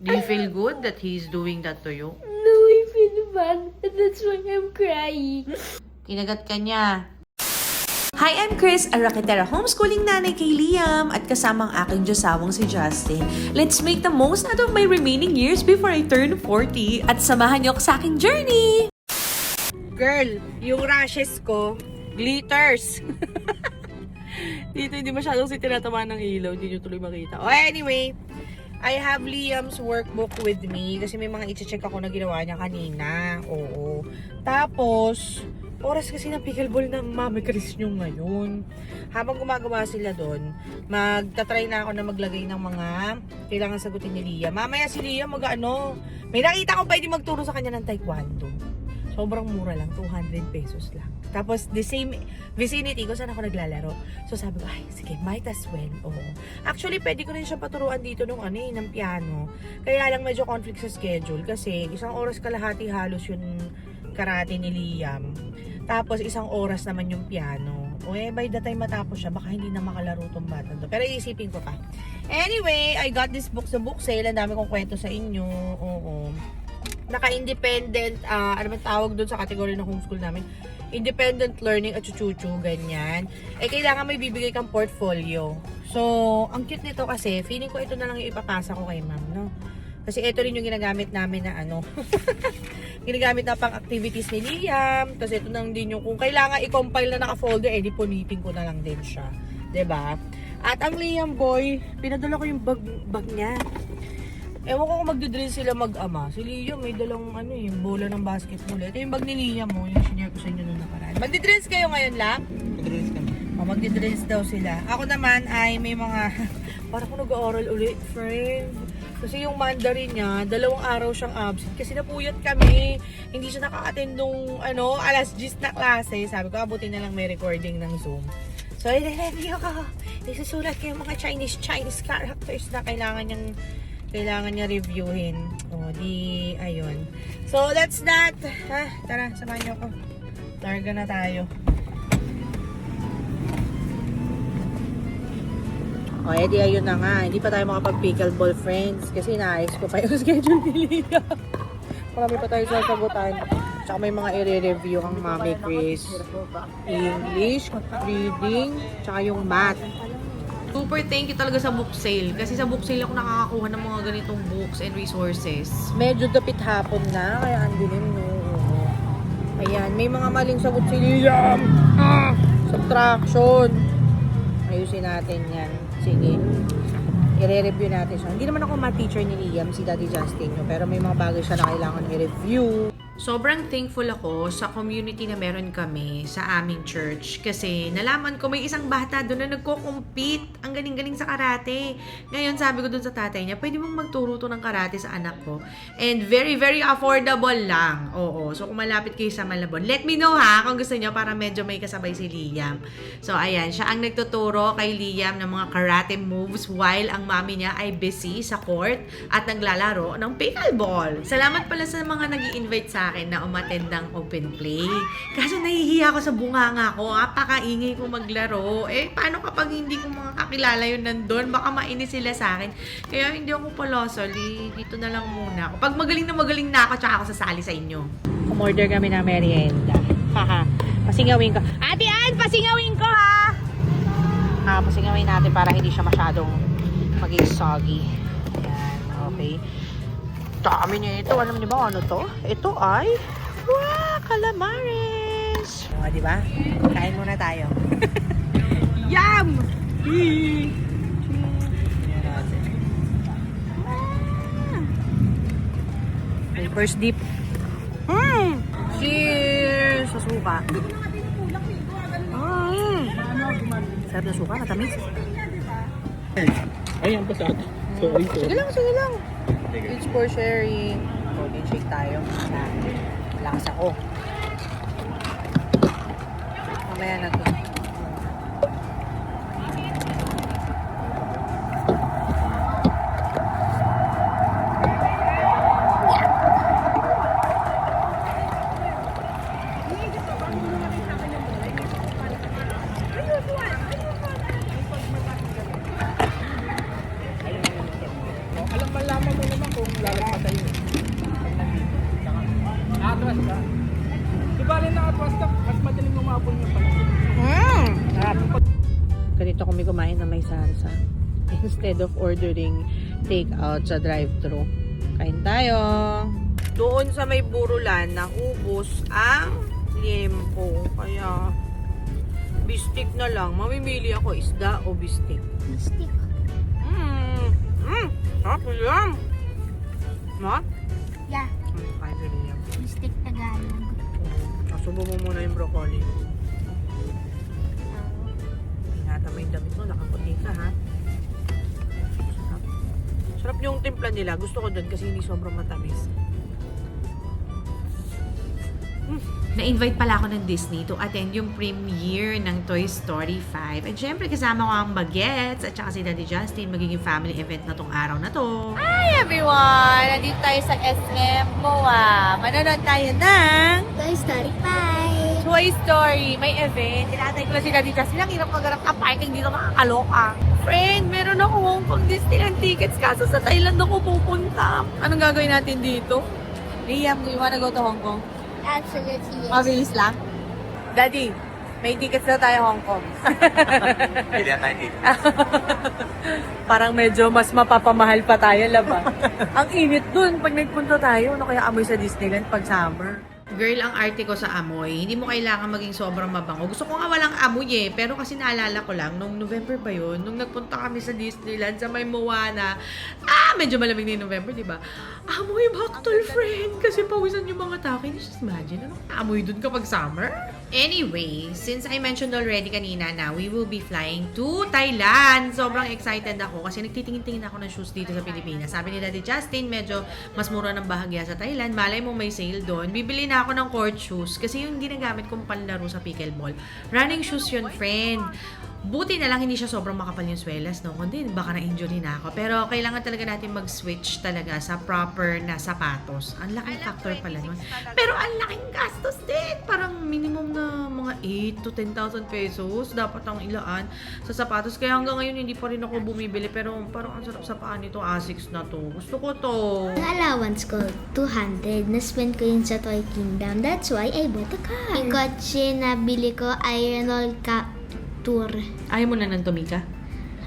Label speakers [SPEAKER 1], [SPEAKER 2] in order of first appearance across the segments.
[SPEAKER 1] Do you feel good that he's doing that to you?
[SPEAKER 2] No, I feel bad. That's why I'm crying.
[SPEAKER 1] Kinagat ka niya. Hi, I'm Chris, a Raketera homeschooling nanay kay Liam at kasama ang aking Diyosawang si Justin. Let's make the most out of my remaining years before I turn 40 at samahan niyo ako sa aking journey! Girl, yung rashes ko, glitters! Dito hindi masyadong tinatamaan ng ilaw, hindi nyo tuloy makita. Oh, anyway, I have Liam's workbook with me kasi may mga i-check ako na ginawa niya kanina. Oo. Tapos, oras kasi ng pickleball ng Mami Chris nyo ngayon. Habang gumagawa sila doon, magta-try na ako na maglagay ng mga kailangan sagutin ni Liam. Mamaya si Liam may nakita ko pwede magturo sa kanya ng taekwondo. Sobrang mura lang, 200 pesos lang. Tapos, the same vicinity kung saan ako naglalaro. So, sabi ko, ay, sige, might as well. Oo. Actually, pwede ko rin siya paturuan dito ng piano. Kaya lang medyo conflict sa schedule. Kasi, 1 oras kalahati halos yung karate ni Liam. Tapos, 1 oras naman yung piano. O by the time matapos siya, baka hindi na makalaro tong bata to. Pero iisipin ko pa. Anyway, I got this book sa book sale. Ang dami kong kwento sa inyo. Oo. Naka-independent, ano man tawag doon sa category ng homeschool namin, independent learning at chuchuchu, ganyan. Kailangan may bibigay kang portfolio. So, ang cute nito kasi, feeling ko ito na lang yung ipapasa ko kay ma'am, no? Kasi ito rin yung ginagamit namin na ginagamit na pang activities ni Liam. Kasi ito nang din yung, kung kailangan i-compile na naka-folder, di punitin ko na lang din siya. 'Di ba? At ang Liam boy, pinadala ko yung bag niya. Ewan ko kung magdodrill sila mag-ama. Si Liam may dalang yung bola ng basketball. Ito yung bag ni Liam mo, yung senior ko sa inyo nung nakaraan. Magdidrills kayo ngayon lang?
[SPEAKER 3] Magdidrills kami.
[SPEAKER 1] Magdidrills daw sila. Ako naman ay may mga, parang ko nag-aaral ulit, friend. Kasi yung Mandarin niya, 2 araw siyang absent. Kasi napuyat kami. Hindi siya nakaka-attend nung, alas 10 na klase. Sabi ko, abutin na lang may recording ng Zoom. So, i-review ko. Isusulat ko yung mga Chinese characters na kailangan niya reviewin. Ayun. So, that's that. Tara, samahan niyo ako. Larga na tayo. Edi ayun na nga. Hindi pa tayo makapag-pickleball, friends. Kasi naayos ko pa yung schedule ni Lia. Marami pa tayo sasagutan. Tsaka may mga i-review ang Mami Chris. English, reading, tsaka yung math. Super thank you talaga sa book sale. Kasi sa book sale ako nakakakuha ng mga ganitong books and resources. Medyo dapit hapon na, kaya andinin no. Ayan, may mga maling sagot si Liam. Subtraction. Ayusin natin yan. Sige. I-review natin siya. Hindi naman ako ma-teacher ni Liam, si Daddy Justin. Pero may mga bagay siya na kailangan i-review. Sobrang thankful ako sa community na meron kami sa aming church kasi nalaman ko may isang bata doon na nagko-compete. Ang galing-galing sa karate. Ngayon sabi ko doon sa tatay niya, pwede mong magturo to ng karate sa anak ko. And very, very affordable lang. Oo. So kung malapit kayo sa Malabon, let me know ha kung gusto niyo para medyo may kasabay si Liam. So ayan, siya ang nagtuturo kay Liam ng mga karate moves while ang mami niya ay busy sa court at naglalaro ng pickleball. Salamat pala sa mga nag-i-invite sa akin na umattend ng open play. Kaso nahihiya ako sa bunganga ko. Apakaingay ko maglaro. Paano kapag hindi ko mga kakilala yun nandun? Baka mainis sila sa akin. Kaya hindi ako palosol. Dito na lang muna ako. Pag magaling na ako, tsaka ako sasali sa inyo. Kumorder kami ng merienda. Haha. Pasingawin ko. Ate Ann, pasingawin ko ha! Pasingawin natin para hindi siya masyadong maging soggy. Ayan, okay. Dami niya ito. Alam niyo ba ano to? Ito ay calamares. Di ba? Kain muna tayo. Yum! First dip. Cheers! Sa suka. Sarap na suka, matamis.
[SPEAKER 3] Ayan pa sa atin.
[SPEAKER 1] Sige lang. It's for sharing. Shake tayo. Malakas ako. Mamaya na to.
[SPEAKER 3] Malaman mo naman kung atras ka. Di ba rin nakatras ka, mas madaling umabol yung pala.
[SPEAKER 1] Ganito kami kumain na may salsa. Instead of ordering take-out sa drive-thru. Kain tayo. Doon sa may Burulan, naubos ang liempo. Kaya, bistik na lang. Mamimili ako isda o bistik.
[SPEAKER 2] Mystic.
[SPEAKER 1] Sarap yan. Ma?
[SPEAKER 2] Yeah.
[SPEAKER 1] Kain sa liam.
[SPEAKER 2] Mystic Tagalog.
[SPEAKER 1] Subo mo muna yung broccoli. Hinata mo yung damit mo. Nakaputi ka, ha? Sarap. Sarap yung timpla nila. Gusto ko dun kasi hindi sobrang matamis. Na-invite pala ako ng Disney to attend yung premiere ng Toy Story 5. And syempre, kasama ko ang Bagets at saka si Daddy Justin. Magiging family event na tong araw na to. Hi everyone! Nandito tayo sa SM MOA. Manonood tayo ng
[SPEAKER 2] Toy Story 5.
[SPEAKER 1] Toy Story. May event. Tinatay ko na si Daddy Justin. Ang hirap magharap ka parking dito, makakaloka. Friend, meron ako Hong Kong Disneyland tickets kaso sa Thailand ako pupunta. Anong gagawin natin dito? Liam, do you wanna go to Hong Kong?
[SPEAKER 2] Absolutely yes.
[SPEAKER 1] Mabilis lang. Daddy, may tickets na tayo Hong Kong.
[SPEAKER 3] Pili na tayo.
[SPEAKER 1] Parang medyo mas mapapamahal pa tayo, laba. Ang init dun pag nagpunta tayo. Ano kaya amoy sa Disneyland pag summer? Girl, ang arte ko sa amoy, hindi mo kailangan maging sobrang mabango. Gusto ko nga walang amoy eh, pero kasi naalala ko lang, nung November ba yun, nung nagpunta kami sa Disneyland, sa may Moana, medyo malamig na yung November, di ba? Amoy baktol, friend, kasi pawisan yung mga tao. Can you just imagine? Anong amoy dun kapag summer? Anyway, since I mentioned already kanina na we will be flying to Thailand, sobrang excited ako kasi nagtitingin-tingin ako ng shoes dito sa Pilipinas. Sabi ni Daddy Justin, medyo mas mura ng bahagya sa Thailand. Malay mo may sale doon. Bibili na ako ng court shoes kasi yung ginagamit kong panlaro sa pickleball. Running shoes yun, friend. Buti na lang hindi siya sobrang makapal yung swelas, no? Kundi baka na-injury na ako. Pero kailangan talaga natin mag-switch talaga sa proper na sapatos. Ang laking factor pala nun. Pero ang laking gastos din. Parang minimum na mga 8 to 10,000 pesos dapat ang ilaan sa sapatos. Kaya hanggang ngayon hindi pa rin ako bumibili. Pero parang ang sarap sa paa nito, Asics na to. Gusto ko to.
[SPEAKER 2] Ang allowance ko, 200. Na-spend ko yun sa Toy Kingdom. That's why I bought a car. Yung kotse na bili ko, Ironol Tour.
[SPEAKER 1] Ayaw mo na ng Tomika?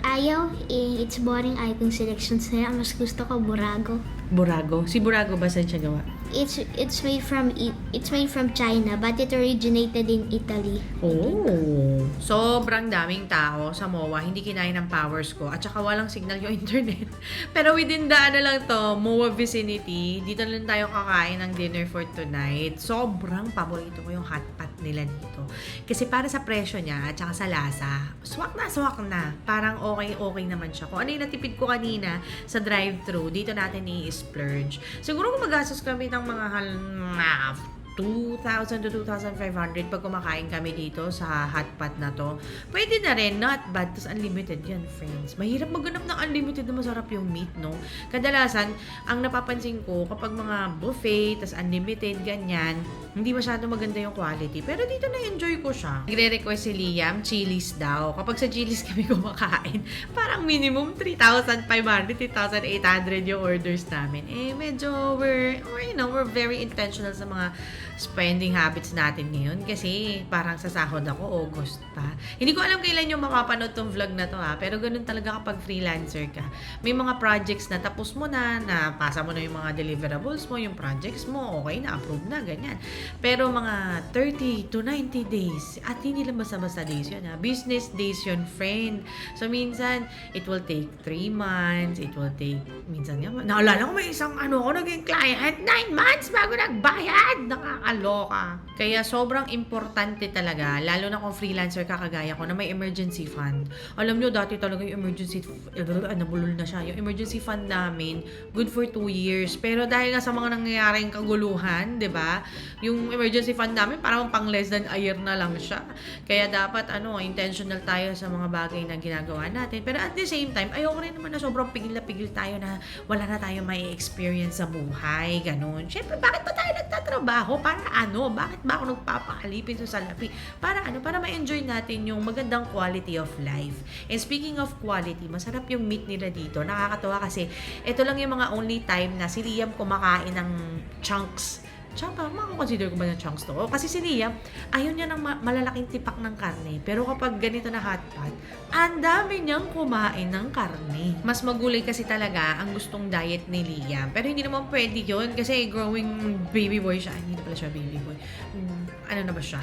[SPEAKER 2] Ayaw, it's boring item selections na yan. Mas gusto ko Burago.
[SPEAKER 1] Burago? Si Burago ba saan siya gawa?
[SPEAKER 2] It's made from China, but it originated in Italy.
[SPEAKER 1] Oh, sobrang daming tao sa MOA, hindi kinaya ng powers ko at saka walang signal yung internet. Pero within the lang to, MOA vicinity, dito lang tayo kakain ng dinner for tonight. Sobrang paborito ko yung hot pot nila dito. Kasi para sa presyo niya at saka sa lasa, swak na. Parang okay naman siya. Kung ano yung natipid ko kanina sa drive-thru, dito natin i-splurge. Siguro kung magastos kami ng mga 2,000 to 2,500 pag kumakain kami dito sa hotpot na to. Pwede na rin, not bad. Tapos unlimited yan, friends. Mahirap maghanap ng unlimited na masarap yung meat, no? Kadalasan, ang napapansin ko, kapag mga buffet, tas unlimited, ganyan, hindi masyado maganda yung quality. Pero dito na-enjoy ko siya. Nagre-request si Liam, chilies daw. Kapag sa chilies kami kumakain, parang minimum 3,500, 3,800 yung orders namin. Medyo we're very intentional sa mga spending habits natin ngayon kasi parang sa sahod ako, August pa. Hindi ko alam kailan yung mapapanood tong vlog na to pero ganun talaga kapag freelancer ka. May mga projects na tapos mo na pasa mo na yung mga deliverables mo, yung projects mo, okay na, approve na, ganyan. Pero mga 30 to 90 days, at hindi lang basta-basta days yun business days yun, friend. So minsan, it will take 3 months, it will take, minsan nga, naalala ko may isang naging client, 9 months bago nagbayad, nakakaloka. Kaya sobrang importante talaga, lalo na kung freelancer kakagaya ko na may emergency fund. Alam nyo, dati talaga yung emergency nabulol na siya. Yung emergency fund namin, good for 2 years. Pero dahil nga sa mga nangyayaring kaguluhan, di ba? Yung emergency fund namin, parang pang less than a year na lang siya. Kaya dapat, intentional tayo sa mga bagay na ginagawa natin. Pero at the same time, ayoko rin naman na sobrang pigil na pigil tayo na wala na tayo may experience sa buhay. Ganun. Siyempre, bakit ba tayo nagtatrabaho? Para Bakit ba ako nagpapakalipin sa salapi? Para Para ma-enjoy natin yung magandang quality of life. And speaking of quality, masarap yung meat nila dito. Nakakatawa kasi ito lang yung mga only time na si Liam kumakain ng chunks Tsaka, makakonsider ko ba na chunks to? O, kasi si Liam, ayaw niya ng malalaking tipak ng karne. Pero kapag ganito na hot pot, ang dami niyang kumain ng karne. Mas magulay kasi talaga ang gustong diet ni Liam. Pero hindi naman pwede yun kasi growing baby boy siya. Hindi na pala siya baby boy. Ano na ba siya?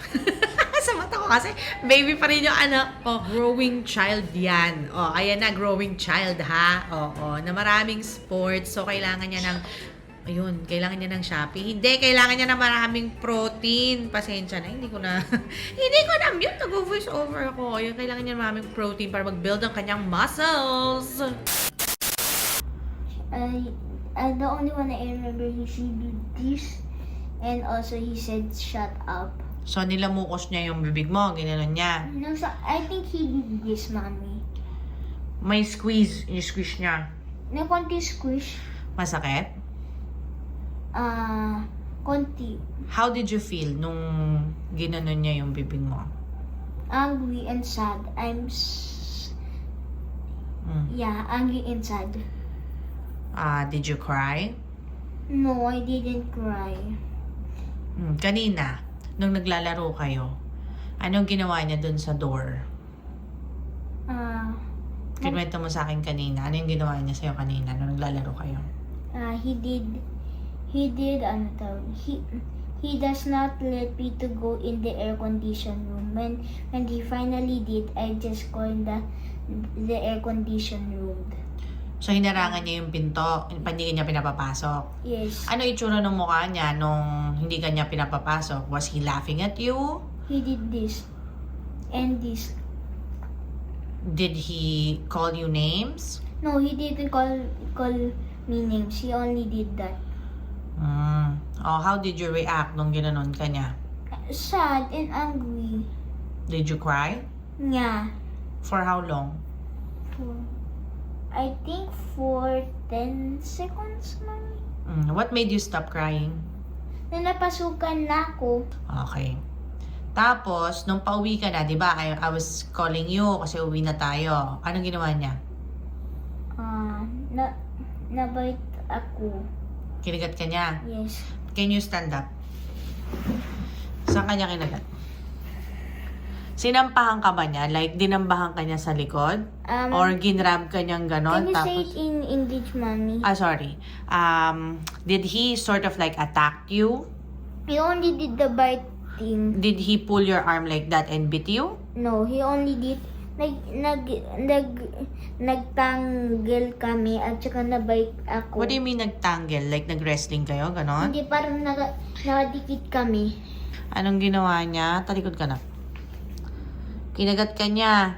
[SPEAKER 1] Sa mata ko kasi, baby pa rin yung anak ko. Growing child yan. O, ayan na, growing child ha. Oo, na maraming sports. So, kailangan niya ng kailangan niya ng Shopee. Hindi, kailangan niya ng maraming protein. Pasensya na, hindi ko na mute. Nag-voice over ako. Ayun, kailangan niya ng maraming protein para mag-build ang kanyang muscles.
[SPEAKER 2] The only one I remember, he did this, and also he said, "Shut up."
[SPEAKER 1] So, nilamukos niya yung bibig mo. Ginanon niya.
[SPEAKER 2] No, so I think he did this, mommy.
[SPEAKER 1] May squeeze. Yung-squish niya.
[SPEAKER 2] Na konti squish.
[SPEAKER 1] Masakit?
[SPEAKER 2] Konti.
[SPEAKER 1] How did you feel nung ginanon niya yung bibig mo?
[SPEAKER 2] Angry and sad. Yeah, angry and sad.
[SPEAKER 1] Did you cry?
[SPEAKER 2] No, I didn't cry.
[SPEAKER 1] Kanina, nung naglalaro kayo, anong ginawa niya dun sa door? Kinuwento mo sa akin kanina. Ano yung ginawa niya sa'yo kanina nung naglalaro kayo?
[SPEAKER 2] He does not let me to go in the air condition room. When he finally did, I just called the air condition room.
[SPEAKER 1] So, hinarangan niya yung pinto. Hindi niya pinapapasok.
[SPEAKER 2] Yes.
[SPEAKER 1] Ano itsura ng mukha niya nung hindi ka niya pinapapasok? Was he laughing at you?
[SPEAKER 2] He did this. And this.
[SPEAKER 1] Did he call you names?
[SPEAKER 2] No, he didn't call me names. He only did that.
[SPEAKER 1] How did you react nung ginanon ka niya?
[SPEAKER 2] Sad and angry.
[SPEAKER 1] Did you cry?
[SPEAKER 2] Yeah.
[SPEAKER 1] For how long?
[SPEAKER 2] I think for 10 seconds, mommy.
[SPEAKER 1] What made you stop crying?
[SPEAKER 2] Na napasukan na ako.
[SPEAKER 1] Okay. Tapos, nung pauwi ka na, di ba, I was calling you kasi uwi na tayo. Anong ginawa niya?
[SPEAKER 2] Nabait ako.
[SPEAKER 1] Kinagat ka niya?
[SPEAKER 2] Yes.
[SPEAKER 1] Can you stand up? Saan ka niya kinagat? Sinampahan ka ba niya? Like, dinambahan ka niya sa likod? Or ginrab ka niyang ganon?
[SPEAKER 2] Can you say it in English, mommy?
[SPEAKER 1] Sorry. Did he sort of like attack you?
[SPEAKER 2] He only did the biting.
[SPEAKER 1] Did he pull your arm like that and beat you?
[SPEAKER 2] No, he only did nagtanggel kami at saka nabait ako.
[SPEAKER 1] What do you mean nagtanggel? Like nag-wrestling kayo? Ganon?
[SPEAKER 2] Hindi, parang nakadikit kami.
[SPEAKER 1] Anong ginawa niya? Talikod ka na. Kinagat ka niya.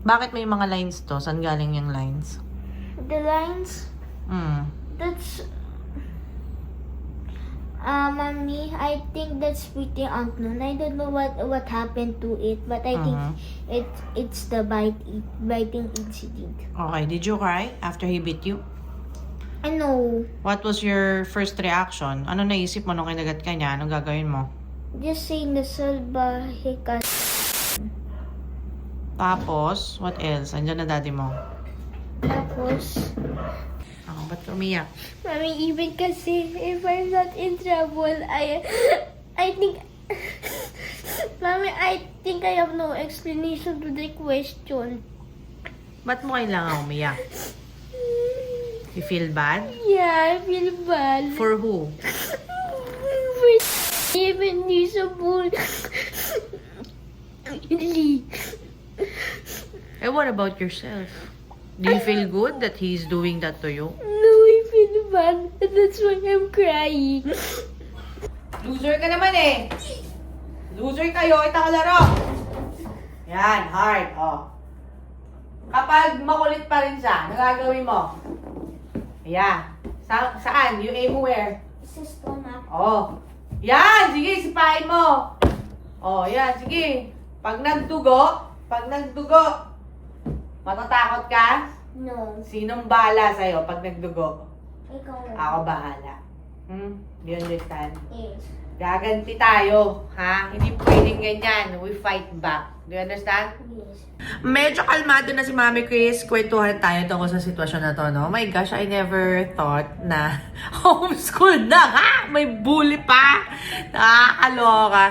[SPEAKER 1] Bakit may mga lines to? Saan galing yung lines?
[SPEAKER 2] The lines, that's mommy, I think that's pretty unknown. I don't know what happened to it, but I think it's the biting incident.
[SPEAKER 1] Okay, did you cry after he beat you?
[SPEAKER 2] I know.
[SPEAKER 1] What was your first reaction? Ano naisip mo nung kinagat ka niya? Anong gagawin mo?
[SPEAKER 2] Just say na salbahe ka.
[SPEAKER 1] Tapos, what else? Andiyan na daddy mo.
[SPEAKER 2] Tapos,
[SPEAKER 1] Ba't ka umiyak?
[SPEAKER 2] mommy, even kasi if I'm not in trouble, I think, mommy, I think I have no explanation to the question.
[SPEAKER 1] Ba't mo kailangan umiyak? You feel bad?
[SPEAKER 2] Yeah, I feel bad.
[SPEAKER 1] For who?
[SPEAKER 2] Even he's a bull. Really.
[SPEAKER 1] What about yourself? Do you feel good that he's doing that to you?
[SPEAKER 2] No, I feel bad. That's why I'm crying.
[SPEAKER 1] Loser ka naman eh. Loser kayo, itakalaro. Yan, hard. Kapag makulit pa rin siya, nagagawin mo. Ayan. Saan? You aim where?
[SPEAKER 2] Sa stomach.
[SPEAKER 1] Yan, sige, sipahin mo. Yan, sige. Pag nagdugo, matatakot ka?
[SPEAKER 2] No.
[SPEAKER 1] Sinong bahala sa'yo pag nagdugo?
[SPEAKER 2] Ikaw.
[SPEAKER 1] Ako bahala. Do you understand?
[SPEAKER 2] Yes.
[SPEAKER 1] Gaganti tayo, ha? Hindi pwedeng ganyan. We fight back. Do you understand?
[SPEAKER 2] Yes.
[SPEAKER 1] Medyo kalmado na si Mami Chris. Kwentuhan tayo tungkol sa sitwasyon na to, no? Oh my gosh, I never thought na homeschool na, ha? May bully pa. Nakakaloka.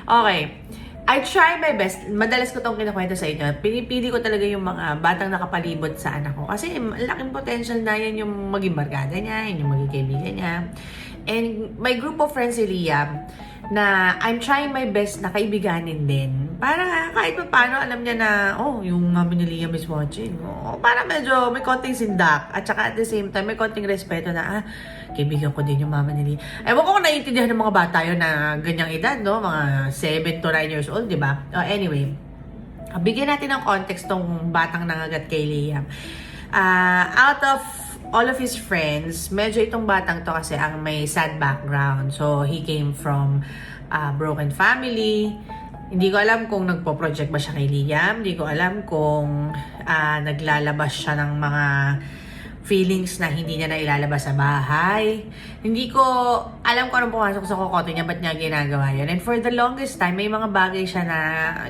[SPEAKER 1] Okay. I try my best. Madalas ko itong kinakwento sa inyo. Pinipili ko talaga yung mga batang nakapalibot sa anak ko. Kasi laking potential na yan yung maging barkada niya, yun yung maging kaibigan niya. And my group of friends si Liam, na I'm trying my best na kaibiganin din. Para kahit pa paano alam niya na, oh, yung mami ni Liam is watching. Oh, para medyo may konting sindak. At saka at the same time, may konting respeto na, kaibigan ko din yung mama ni Liam. Ewan ko kung naiintindihan ng mga bata yun na ganyang edad, no? Mga 7 to 9 years old, di ba? Anyway, bigyan natin ng context tong batang nangagat kay Liam. Out of all of his friends, medyo itong batang to kasi ang may sad background. So, he came from a broken family. Hindi ko alam kung nagpo-project ba siya kay Liam. Hindi ko alam kung naglalabas siya ng mga feelings na hindi niya na ilalabas sa bahay. Hindi ko alam kung anong pumasok sa kokote niya, ba't niya ginagawa yun. And for the longest time, may mga bagay siya na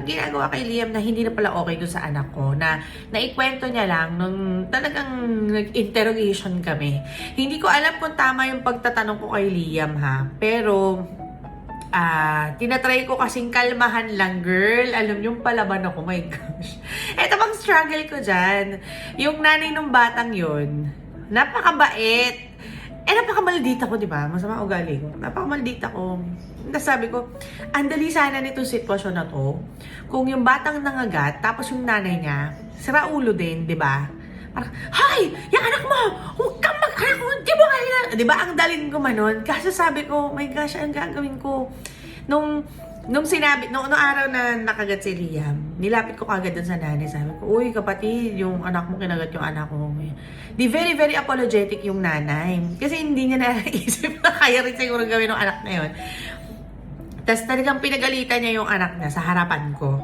[SPEAKER 1] ginagawa kay Liam na hindi na pala okay doon sa anak ko. Na naikwento niya lang nung talagang nag-interrogation kami. Hindi ko alam kung tama yung pagtatanong ko kay Liam, ha. Pero tinatry ko kasing kalmahan lang, girl. Alam yung palaban ako, my gosh. Eto bang struggle ko dyan. Yung nanay ng batang yun, napakabait. Napakamaldita ko, di ba? Masama ugali ko. Napakamaldita ko. Nasabi ko, andali sana nitong sitwasyon na to. Kung yung batang nangagat, tapos yung nanay niya, sira ulo din, di ba? Parang, hay! Yung anak mo! Huwag kang mag-anak mo! Di mo kaya! Di ba? Ang daling ko manon. Kasi sabi ko, my gosh, ang gagawin ko. Nung araw na nakagat si Liam, nilapit ko kagad dun sa nanay. Sabi ko, uy, kapatid, yung anak mo kinagat yung anak ko. Di very, very apologetic yung nanay. Kasi hindi niya naisip na kaya rin siguro gawin ng anak na yun. Tapos talagang pinagalitan niya yung anak niya sa harapan ko.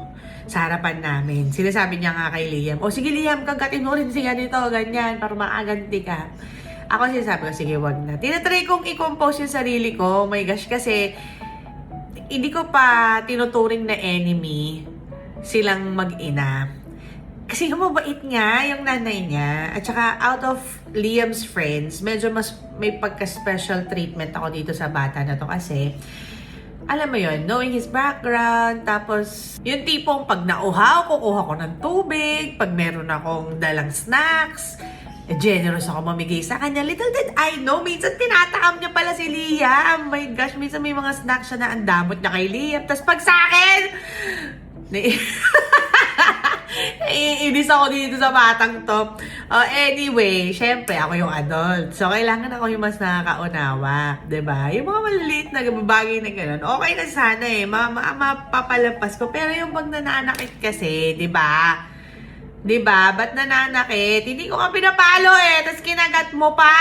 [SPEAKER 1] Sa harapan namin. Sinasabi niya nga kay Liam, o sige Liam, kagatin mo rin siya dito, ganyan, para makaganti ka. Ako sinasabi ko, sige, wag na. Tinatry kong i-compose yung sarili ko. Oh my gosh, kasi hindi ko pa tinuturing na enemy silang mag-ina. Kasi mabait nga yung nanay niya. At saka out of Liam's friends, medyo mas may pagka-special treatment ako dito sa bata na to kasi alam mo yun, knowing his background, tapos yung tipong pag nauhaw, kukuha ko ng tubig, pag meron akong dalang snacks, generous ako mamigay sa kanya. Little did I know, minsan tinatakam niya pala si Liam. My gosh, minsan may mga snacks siya na ang damot niya kay Liam. Tapos pag sa akin, iinis ako dito sa batang to. Anyway, syempre, ako yung adult. So, kailangan ako yung mas nakakaunawa. Diba? Yung mga maliliit na bagay na gano'n, okay na sana mapapalapas ko. Pero yung pag nananakit kasi, diba? Diba? Ba't nananakit? Hindi ko ka pinapalo Tapos kinagat mo pa.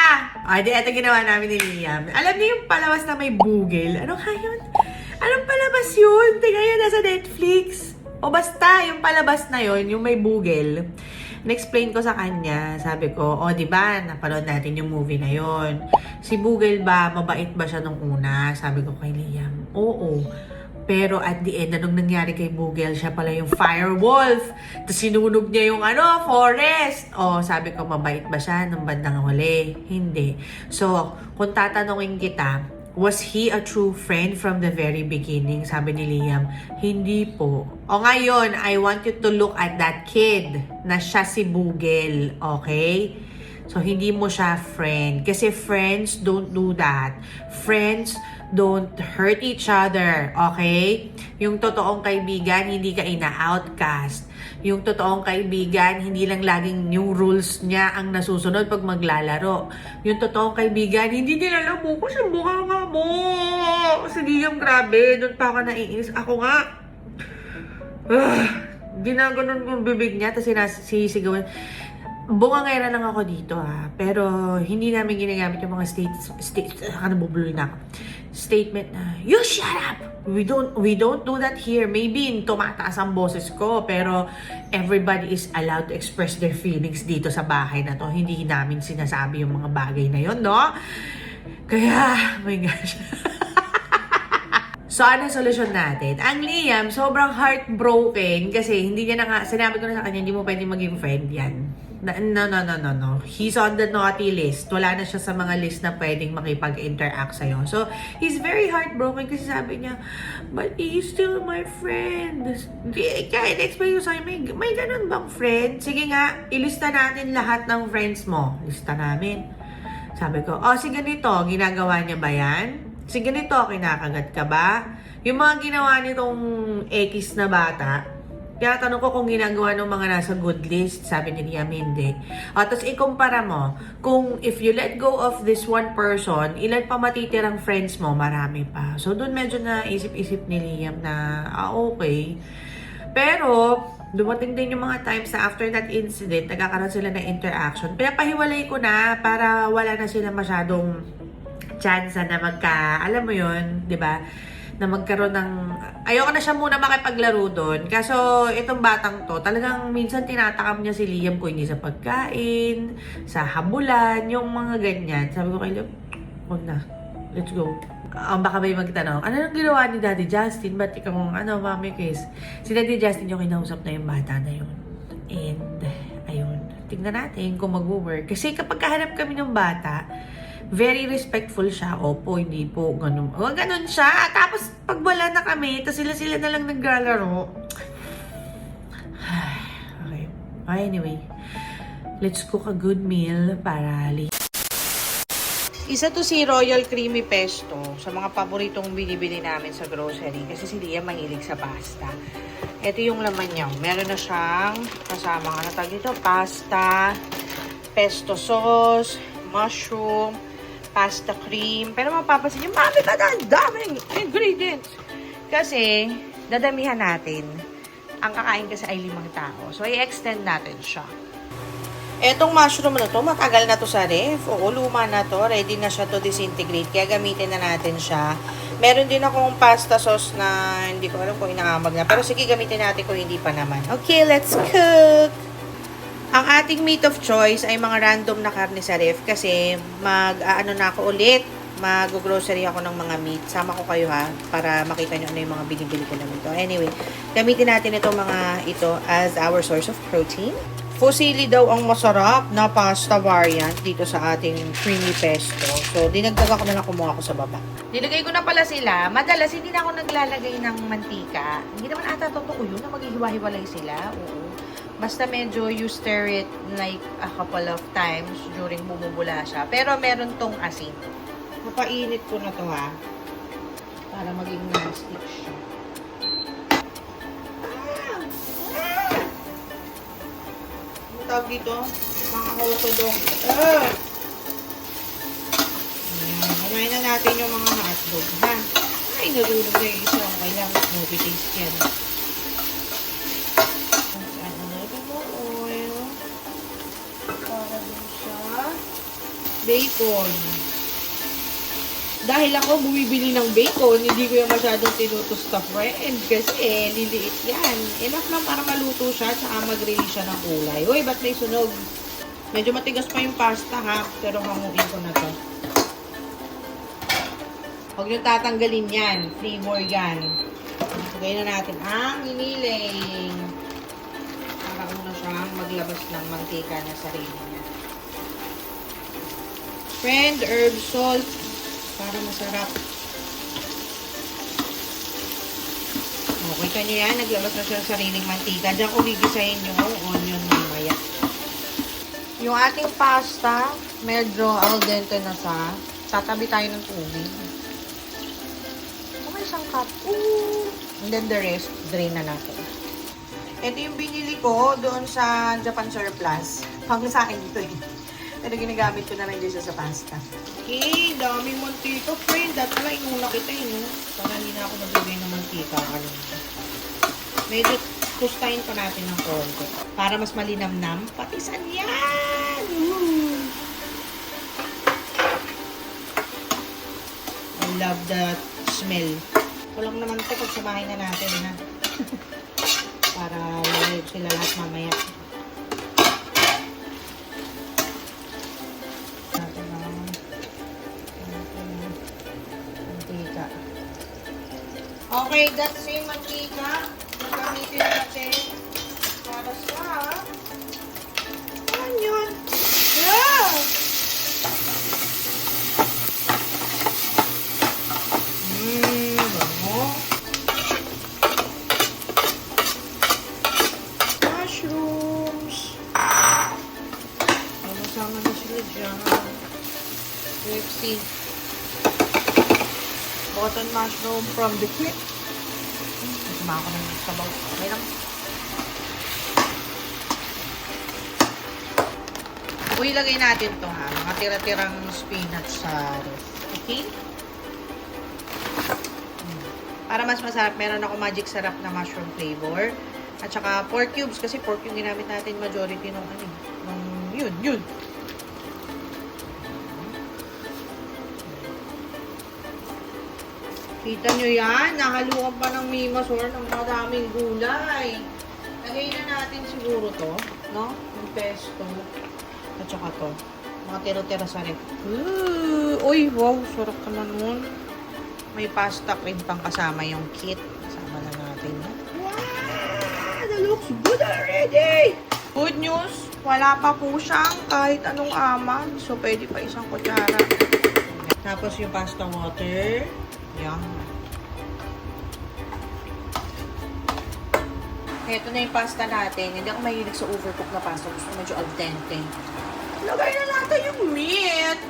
[SPEAKER 1] Ito ginawa namin ni Liam. Alam niyo yung palabas na may bugel? Anong hayon? Anong palabas yun? Tingnan yun, nasa Netflix. O basta, yung palabas na yun, yung may bugel. Na-explain ko sa kanya. Sabi ko, diba, napanood natin yung movie na yun. Si Bugel ba, mabait ba siya nung una? Sabi ko kay Liam, oo. Pero at the end, anong nangyari kay Bugel? Siya pala yung firewolf. Tapos sinunog niya yung forest. Sabi ko, mabait ba siya nung bandang huli? Hindi. So, kung tatanungin kita, was he a true friend from the very beginning? Sabi ni Liam, hindi po. Ngayon, I want you to look at that kid na siya si Bugel. Okay? So, hindi mo siya friend. Kasi friends don't do that. Friends don't hurt each other. Okay? Yung totoong kaibigan, hindi ka ina-outcast. Yung totoong kaibigan, hindi lang laging yung rules niya ang nasusunod pag maglalaro. Yung totoong kaibigan, hindi nila alam mo ko siya mukha nga mo. Sige yung grabe, doon pa ako naiinis. Ako nga, ginaganon ko yung bibig niya, tapos sisigawan. Bungangera lang ako dito pero hindi namin ginagamit yung mga statement na, you shut up! We don't do that here. Maybe tumataas ang boses ko, pero everybody is allowed to express their feelings dito sa bahay na to. Hindi namin sinasabi yung mga bagay na yon, no? Kaya, oh my gosh. So, ano solusyon natin? Ang Liam, sobrang heartbroken kasi hindi niya na nga, sinabi ko na sa kanya, hindi mo pwede maging friend yan. No. He's on the naughty list. Wala na siya sa mga list na pwedeng makipag-interact sa'yo. So, he's very heartbroken kasi sabi niya, but he's still my friend. Kaya in-explain ko sa'yo, may ganun bang friend? Sige nga, ilista natin lahat ng friends mo. Lista namin. Sabi ko, sige ganito, ginagawa niya ba yan? Sige ganito, kinakagat ka ba? Yung mga ginawa nitong X na bata, kaya tanong ko kung ginagawa ng mga nasa good list, sabi ni Liam, hindi. Tapos ikumpara mo, kung if you let go of this one person, ilan pa matitirang friends mo, marami pa. So doon medyo na isip-isip ni Liam na, okay. Pero, dumating din yung mga times na after that incident, nagkakaroon sila ng interaction. Pinapahiwalay ko na para wala na sila masyadong chance na alam mo yun, di ba? Na magkaroon ng, ayoko na siya muna makipaglaro doon. Kaso, itong batang to, talagang minsan tinatakam niya si Liam ko hindi sa pagkain, sa habulan, yung mga ganyan. Sabi ko kay Liam, huwag na, let's go. Baka may magtanong, ano nang ginawa ni Daddy Justin? Ba't ikaw Mami Chris? Si Daddy Justin yung kinausap na yung bata na yun. And, ayun, tingnan natin kung mag-work. Kasi kapag kahanap kami ng bata, very respectful siya. Opo, hindi po. Ganun. Ganun siya. Tapos, pag wala na kami, tapos sila na lang naglalaro. Okay. Anyway, let's cook a good meal para isa to si Royal Creamy Pesto sa mga paboritong binibili namin sa grocery kasi si Liam mahilig sa pasta. Ito yung laman niya. Meron na siyang kasamang pasta, pesto sauce, mushroom, pasta cream. Pero mapapansin nyo, mami, daming ingredients. Kasi, dadamihan natin. Ang kakain kasi ay 5 tao. So, i-extend natin siya. Etong mushroom na to, matagal na to sa ref. Oo, luma na to. Ready na siya to disintegrate. Kaya gamitin na natin siya. Meron din akong pasta sauce na hindi ko alam kung inaamag na. Pero sige, gamitin natin kung hindi pa naman. Okay, let's cook! Ang ating meat of choice ay mga random na karne sa ref kasi mag-aano na ako ulit. Mag-grocery ako ng mga meat. Sama ko kayo ha para makita nyo ano yung mga binibili ko naman ito. Anyway, gamitin natin itong mga ito as our source of protein. Fusilli daw ang masarap na pasta variant dito sa ating creamy pesto. So, dinagdagan ko na lang kumuha ko sa baba. Nilagay ko na pala sila. Madalas, hindi na ako naglalagay ng mantika. Hindi naman ata totoo yun na maghihiwa-hiwalay sila. Oo. Basta medyo you stir it like a couple of times during bumubula siya. Pero meron tong asin. Mapainit ko na to ha. Para maging non-stick siya. Tawag dito, mga hotdog. Kumain na natin yung mga hotdog, ha? Ay, nalulog na yung isa. Kailangan movie taste yan. Ano natin mo oil. Para din siya. Bacon. Dahil ako bumibili ng bacon, hindi ko yung masyadong tinutusta friend kasi liliit yan. Enough lang para maluto siya at mag-release siya ng kulay. Uy, ba't may sunog? Medyo matigas pa yung pasta ha, pero hanguin ko na to. Huwag nyo tatanggalin yan. Flavor yan. Lagay na natin ang iniling. Para una siyang maglabas ng mantika na sarili niya. Friend, herb, salt. Para masarap. Okay ka niya yan. Naglabas na siya ng sariling mantika. Diyan ko gigisahin yung onion mamaya. Yung ating pasta, medyo al dente na siya. Tatabi tayo ng tubig. May isang cup. And then the rest, drain na natin. Ito yung binili ko doon sa Japan Surplus. Pang sa akin dito eh. Pero ginagamit ko na lang dyan sa pasta. Okay, daming mantika, friend. Dahil pala inuna kita no? Para hindi na ako maglagay ng mantika. Medyo tustahin pa natin ng konti. Para mas malinamnam. Patisan yan! I love that smell. Kulang naman ito pag samahin na natin ha. Para lalagay sila lahat mamaya. Okay, that same mantika. Gagamitin natin para sa... Ano yun? Yeah! Bango. Mushrooms. Sama na sila dyan. KFC. Button mushroom from the kit. Suma ako ng sabaw. Okay lang. Uy, lagay natin to ha. Mga tira-tirang spinach sa ref. Okay? Para mas masarap, meron ako magic sarap na mushroom flavor. At saka pork cubes. Kasi pork yung ginamit natin majority nung ano. Yun. Kita nyo yan? Nahaluan pa ng mimas or ng madaming gulay. Lagay na natin siguro to, no? Yung pesto. At saka to. Mga tiro-tira sa ref. Uy, wow. Sarap naman nun. May pasta cream pang kasama yung kit. Kasama na natin. Wow! That looks good already! Good news. Wala pa po siyang kahit anong amag. So, pwede pa isang kutsara. Tapos yung pasta water. Yan. Ito na yung pasta natin. Hindi ako mahilig sa overcook na pasta. Gusto medyo al dente. Lagay na natin yung meat.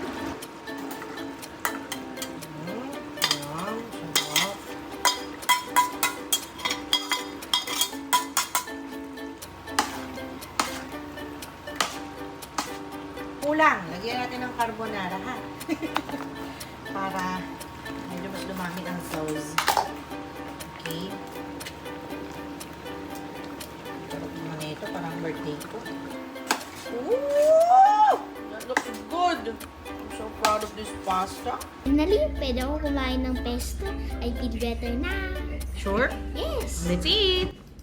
[SPEAKER 1] Yan. Sarap. Kulang. Lagyan natin ng carbonara, ha? Para medyo mas dumami ang sauce. Okay. Sarap naman ito. Parang birthday ko. Ooh! That looks good. I'm so proud of this pasta.
[SPEAKER 2] Finally, pwede ako kumain ng pesto. I feel better na.
[SPEAKER 1] Sure?
[SPEAKER 2] Yes!
[SPEAKER 1] Let's eat!